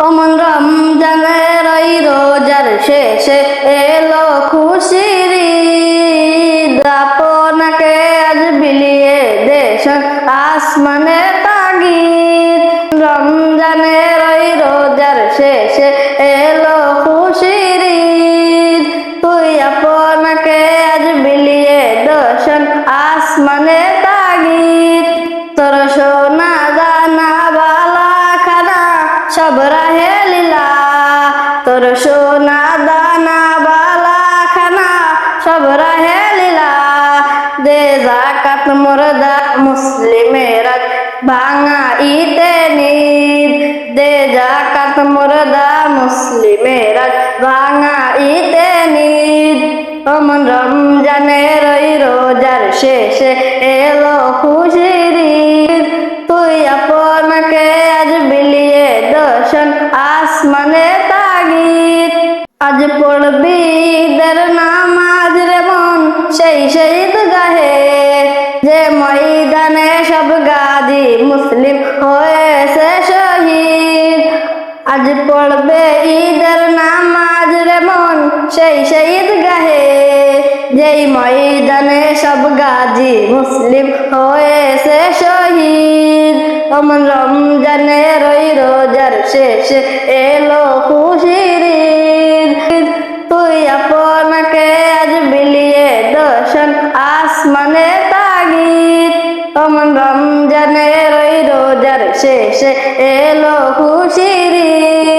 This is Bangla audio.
অমন রমজানের ওই রোজার শেষে এলো খুশির ঈদ। আপনাকে আজ বিলিয়ে দেশ আসমানে তাগিদ। রমজানের ওই রোজার শেষে এলো খুশির ঈদ। তুই আপনাকে আজ বিলিয়ে দেশ আসমানে তাগিদ। তোর সোনা দানা বালা খানা সব রাহে লীলা। তোর সোনা দানা বালা খানা সব রাহে লীলা। দে যাকাত মুর্দা মুসলিমের ভাঙা ঈদে নিদ। দে যাকাত মুর্দা মুসলিমের ভাঙা ঈদে নিদ। অমন রমজানের ওই রোজার শেষে এলো খুশির ঈদ। তুই আপনাকে আজ বিলিয়ে দর্শন আসমানে তাগিদ। আজ পড়বি ঈদের নামাজ রে মন সেই ঈদগাহে। যে ময়দানে সব গাজী মুসলিম হয়েছে শহীদ। আজ পড়বে ঈদের নামাজ রে মন সেই ঈদগাহে। যেই ময়দানে সব গাজী মুসলিম হয়েছে শহীদ। অমন রমজানের ওই রোজার শেষে এলো খুশির ঈদ। তুই আপনাকে আজ বিলিয়ে দর্শন আসমানে তাগিদ। অমন রমজানের ওই রোজার শেষে এলো খুশির ঈদ।